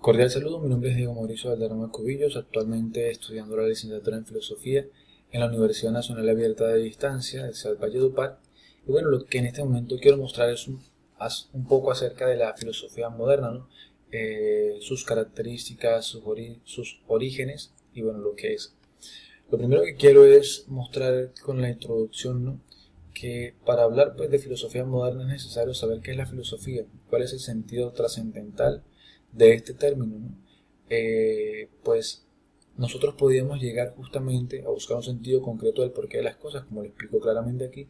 Cordial saludo, mi nombre es Diego Mauricio Valderrama Cubillos, actualmente estudiando la licenciatura en Filosofía en la Universidad Nacional Abierta de Distancia de Ciudad Valledupar. Y bueno, lo que en este momento quiero mostrar es un poco acerca de la filosofía moderna, ¿no? Sus características, sus orígenes y bueno, lo que es. Lo primero que quiero es mostrar con la introducción, ¿no? Que para hablar pues, de filosofía moderna es necesario saber qué es la filosofía, cuál es el sentido trascendental de este término, ¿no? Pues nosotros podíamos llegar justamente a buscar un sentido concreto del porqué de las cosas, como lo explico claramente aquí,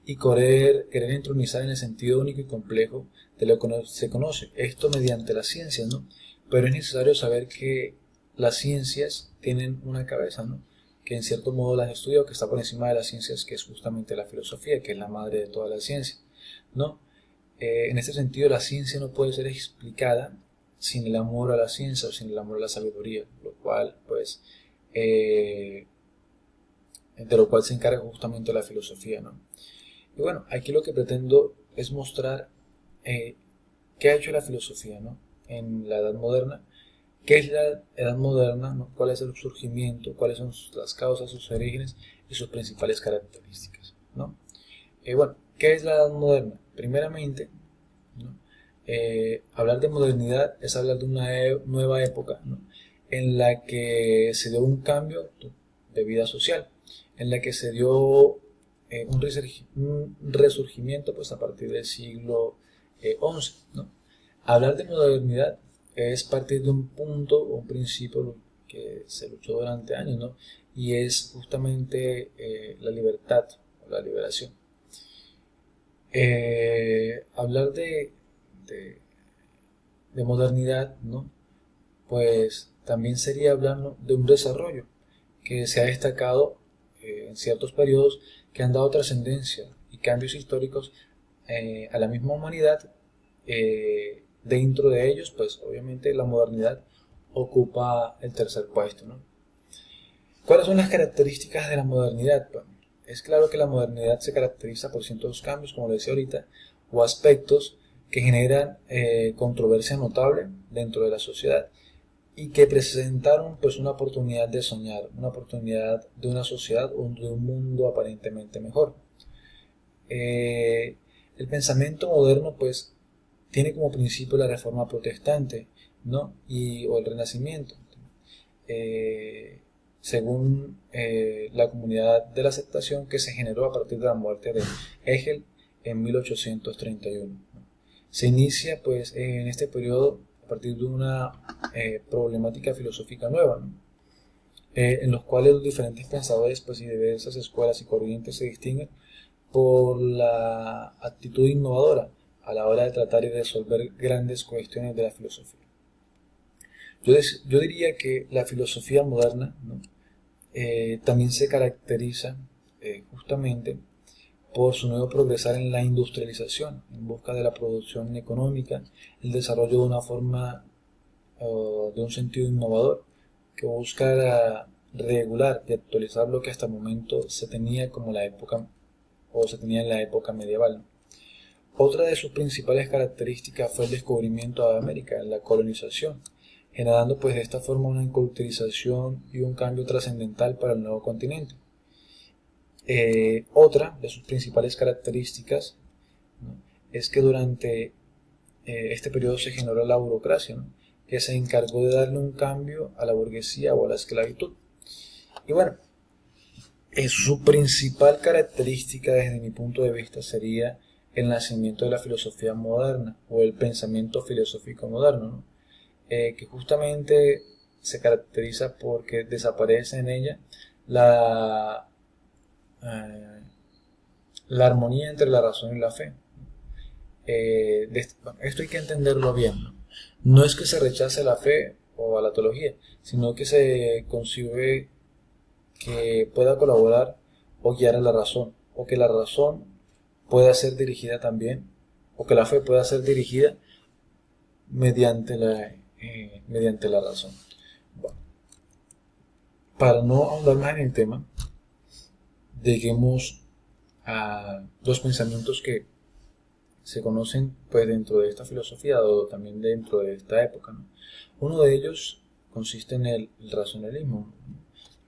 y querer entronizar en el sentido único y complejo de lo que se conoce, esto mediante las ciencias, ¿no? Pero es necesario saber que las ciencias tienen una cabeza, ¿no? Que en cierto modo las estudia o que está por encima de las ciencias, que es justamente la filosofía, que es la madre de toda la ciencia, ¿no? En este sentido, la ciencia no puede ser explicada sin el amor a la ciencia o sin el amor a la sabiduría, lo cual, pues, de lo cual se encarga justamente la filosofía, ¿no? Y bueno, aquí lo que pretendo es mostrar qué ha hecho la filosofía, ¿no? En la Edad Moderna. ¿Qué es la Edad Moderna? ¿No? ¿Cuál es el surgimiento? ¿Cuáles son las causas, sus orígenes y sus principales características? ¿No? Bueno, ¿qué es la Edad Moderna? Primeramente, ¿no? Hablar de modernidad es hablar de una nueva época, ¿no? En la que se dio un cambio de vida social, en la que se dio un resurgimiento pues, a partir del siglo XI, ¿no? Hablar de modernidad es partir de un punto o un principio que se luchó durante años, ¿no? Y es justamente la libertad o la liberación. Hablar de, de modernidad, ¿no? Pues también sería hablando de un desarrollo que se ha destacado en ciertos periodos que han dado trascendencia y cambios históricos a la misma humanidad. Dentro de ellos, pues obviamente la modernidad ocupa el tercer puesto, ¿no? ¿Cuáles son las características de la modernidad? Bueno, es claro que la modernidad se caracteriza por ciertos cambios, como lo decía ahorita, o aspectos que generan controversia notable dentro de la sociedad y que presentaron pues una oportunidad de soñar, una oportunidad de una sociedad o de un mundo aparentemente mejor. Eh, el pensamiento moderno pues tiene como principio la reforma protestante, ¿no? O el renacimiento, eh, según la comunidad de la aceptación que se generó a partir de la muerte de Hegel en 1831. ¿No? Se inicia pues en este periodo a partir de una problemática filosófica nueva, ¿no? En los cuales los diferentes pensadores pues, y diversas escuelas y corrientes se distinguen por la actitud innovadora a la hora de tratar y resolver grandes cuestiones de la filosofía. Yo diría que la filosofía moderna, ¿no? También se caracteriza justamente por su nuevo progresar en la industrialización, en busca de la producción económica, el desarrollo de una forma de un sentido innovador que busca regular y actualizar lo que hasta el momento se tenía como la época o se tenía en la época medieval. Otra de sus principales características fue el descubrimiento de América, la colonización, generando pues de esta forma una inculturización y un cambio trascendental para el nuevo continente. Otra de sus principales características, ¿no? Es que durante este periodo se generó la burocracia, ¿no? Que se encargó de darle un cambio a la burguesía o a la esclavitud. Y bueno, su principal característica desde mi punto de vista sería el nacimiento de la filosofía moderna o el pensamiento filosófico moderno, ¿no? Que justamente se caracteriza porque desaparece en ella la, eh, la armonía entre la razón y la fe. Esto hay que entenderlo bien, ¿no? No es que se rechace la fe o a la teología, sino que se concibe que pueda colaborar o guiar a la razón, o que la razón pueda ser dirigida también, o que la fe pueda ser dirigida mediante la razón. Bueno, para no ahondar más en el tema, lleguemos a los pensamientos que se conocen pues dentro de esta filosofía o también dentro de esta época, ¿no? Uno de ellos consiste en el racionalismo.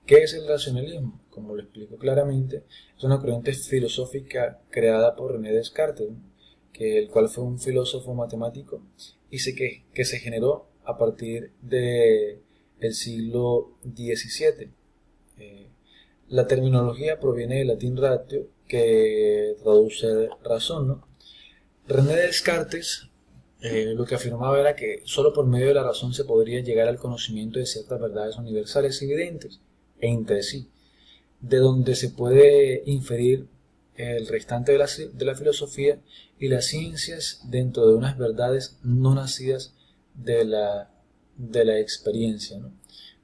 ¿Qué es el racionalismo? Como lo explico claramente, es una corriente filosófica creada por René Descartes, ¿no? El cual fue un filósofo matemático y que se generó a partir del siglo XVII. La terminología proviene del latín ratio, que traduce razón, ¿no? René Descartes lo que afirmaba era que solo por medio de la razón se podría llegar al conocimiento de ciertas verdades universales evidentes e entre sí, de donde se puede inferir el restante de la filosofía y las ciencias dentro de unas verdades no nacidas de la experiencia, ¿no?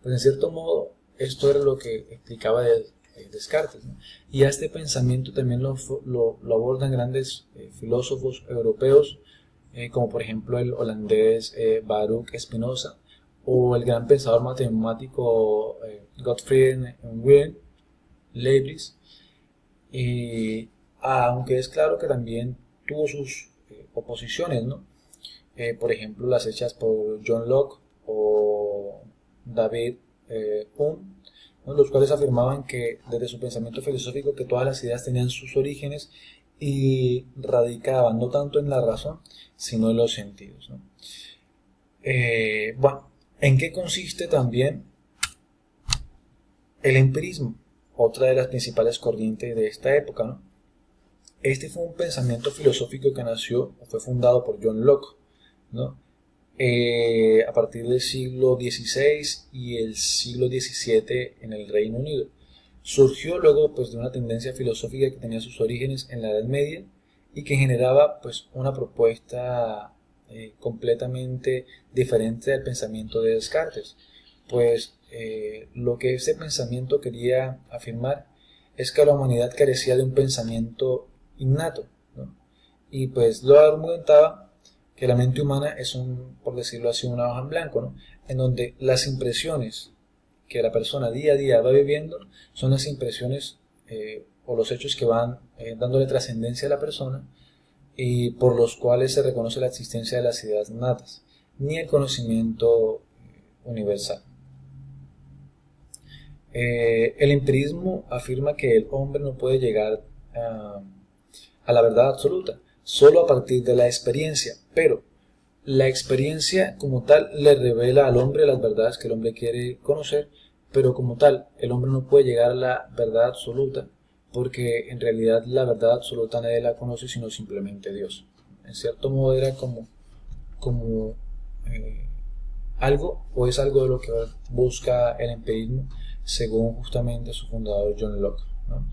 Pues en cierto modo esto era lo que explicaba Descartes, ¿no? Y a este pensamiento también lo abordan grandes filósofos europeos, como por ejemplo el holandés Baruch Spinoza o el gran pensador matemático Gottfried Wilhelm Leibniz. Y aunque es claro que también tuvo sus oposiciones, ¿no? Por ejemplo, las hechas por John Locke o David Hume, ¿no? Los cuales afirmaban que desde su pensamiento filosófico que todas las ideas tenían sus orígenes y radicaban no tanto en la razón, sino en los sentidos, ¿no? Bueno, ¿en qué consiste también el empirismo? Otra de las principales corrientes de esta época, ¿no? Este fue un pensamiento filosófico que nació o fue fundado por John Locke, ¿no? A partir del siglo XVI y el siglo XVII en el Reino Unido. Surgió luego pues, de una tendencia filosófica que tenía sus orígenes en la Edad Media y que generaba pues, una propuesta completamente diferente del pensamiento de Descartes. Pues lo que ese pensamiento quería afirmar es que la humanidad carecía de un pensamiento innato, ¿no? Y pues lo argumentaba que la mente humana es por decirlo así, una hoja en blanco, ¿no? En donde las impresiones que la persona día a día va viviendo son las impresiones o los hechos que van dándole trascendencia a la persona y por los cuales se reconoce la existencia de las ideas natas, ni el conocimiento universal. El empirismo afirma que el hombre no puede llegar a la verdad absoluta, solo a partir de la experiencia, pero la experiencia como tal le revela al hombre las verdades que el hombre quiere conocer, pero como tal el hombre no puede llegar a la verdad absoluta, porque en realidad la verdad absoluta nadie la conoce sino simplemente Dios. En cierto modo era como algo, o es algo de lo que busca el empirismo, según justamente su fundador John Locke, ¿no?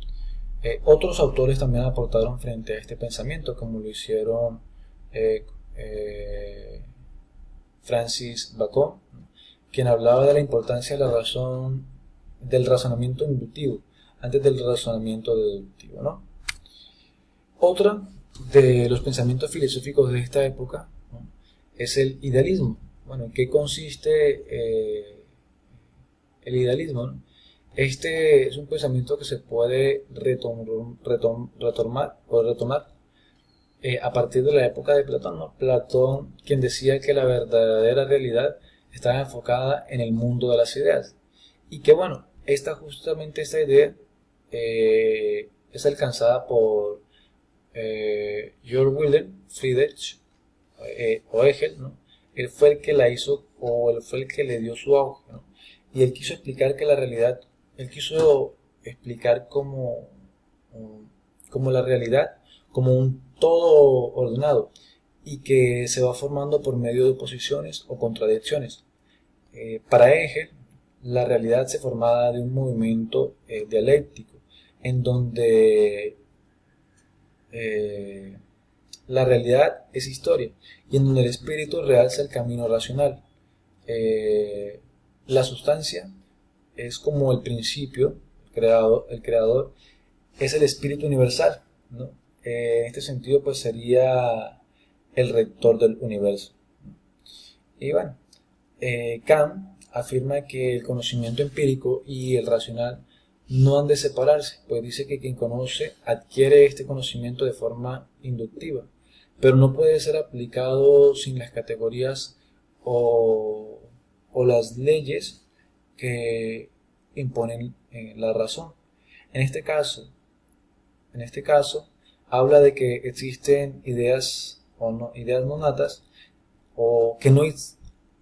Otros autores también aportaron frente a este pensamiento, como lo hicieron Francis Bacon, ¿no? Quien hablaba de la importancia de la razón, del razonamiento inductivo antes del razonamiento deductivo, ¿no? Otra de los pensamientos filosóficos de esta época, ¿no? Es el idealismo. Bueno, ¿en qué consiste el idealismo, ¿no? Este es un pensamiento que se puede retomar a partir de la época de Platón, ¿no? Platón, quien decía que la verdadera realidad estaba enfocada en el mundo de las ideas. Y que bueno, justamente esta idea es alcanzada por Georg Wilhelm Friedrich o Hegel, ¿no? Él fue el que la hizo o él fue el que le dio su auge, ¿no? Y él quiso explicar que la realidad, él quiso explicar como la realidad, como un todo ordenado y que se va formando por medio de oposiciones o contradicciones. Para Hegel, la realidad se formaba de un movimiento dialéctico, en donde la realidad es historia y en donde el espíritu realza el camino racional. La sustancia es como el principio, el creador es el espíritu universal, ¿no? En este sentido pues sería el rector del universo. Y bueno, Kant afirma que el conocimiento empírico y el racional no han de separarse, pues dice que quien conoce adquiere este conocimiento de forma inductiva, pero no puede ser aplicado sin las categorías o las leyes que imponen la razón. En este caso, habla de que existen ideas o no, ideas no natas, o que no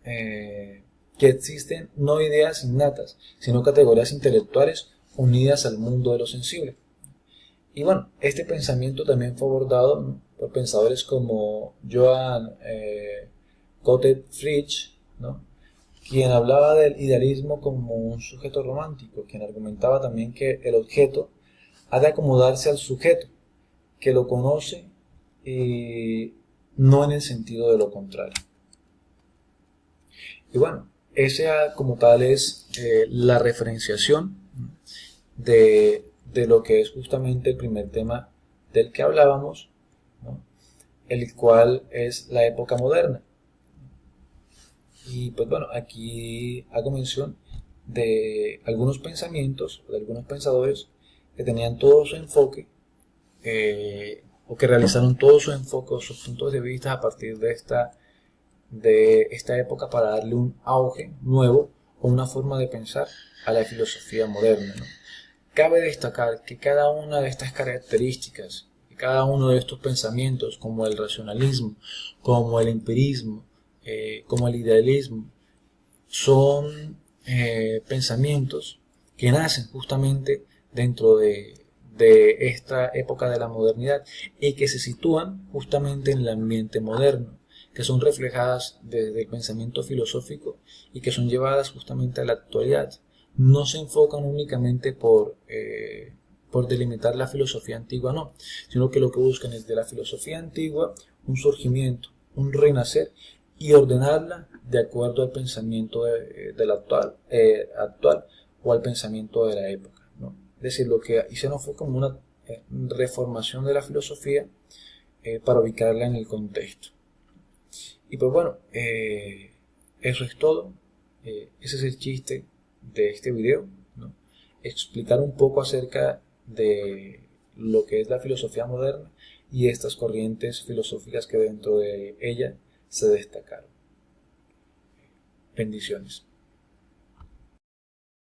que existen no ideas innatas, sino categorías intelectuales unidas al mundo de lo sensible. Y bueno, este pensamiento también fue abordado, ¿no?, por pensadores como Johann Gottlieb Frege, ¿no?, quien hablaba del idealismo como un sujeto romántico, quien argumentaba también que el objeto ha de acomodarse al sujeto, que lo conoce, y no en el sentido de lo contrario. Y bueno, esa como tal es la referenciación de lo que es justamente el primer tema del que hablábamos, ¿no?, el cual es la época moderna. Y pues bueno, aquí hago mención de algunos pensamientos, de algunos pensadores que tenían todo su enfoque, o que realizaron todo su enfoque o sus puntos de vista a partir de esta época para darle un auge nuevo o una forma de pensar a la filosofía moderna, ¿no? Cabe destacar que cada una de estas características, cada uno de estos pensamientos, como el racionalismo, como el empirismo, como el idealismo, son pensamientos que nacen justamente dentro de esta época de la modernidad y que se sitúan justamente en el ambiente moderno, que son reflejadas desde el pensamiento filosófico y que son llevadas justamente a la actualidad. No se enfocan únicamente por delimitar la filosofía antigua, no, sino que lo que buscan es de la filosofía antigua un surgimiento, un renacer, y ordenarla de acuerdo al pensamiento del actual o al pensamiento de la época, ¿no? Es decir, lo que hicieron fue como una reformación de la filosofía para ubicarla en el contexto. Y pues bueno, eso es todo. Ese es el chiste de este video, ¿no? Explicar un poco acerca de lo que es la filosofía moderna y estas corrientes filosóficas que dentro de ella se destacaron. Bendiciones.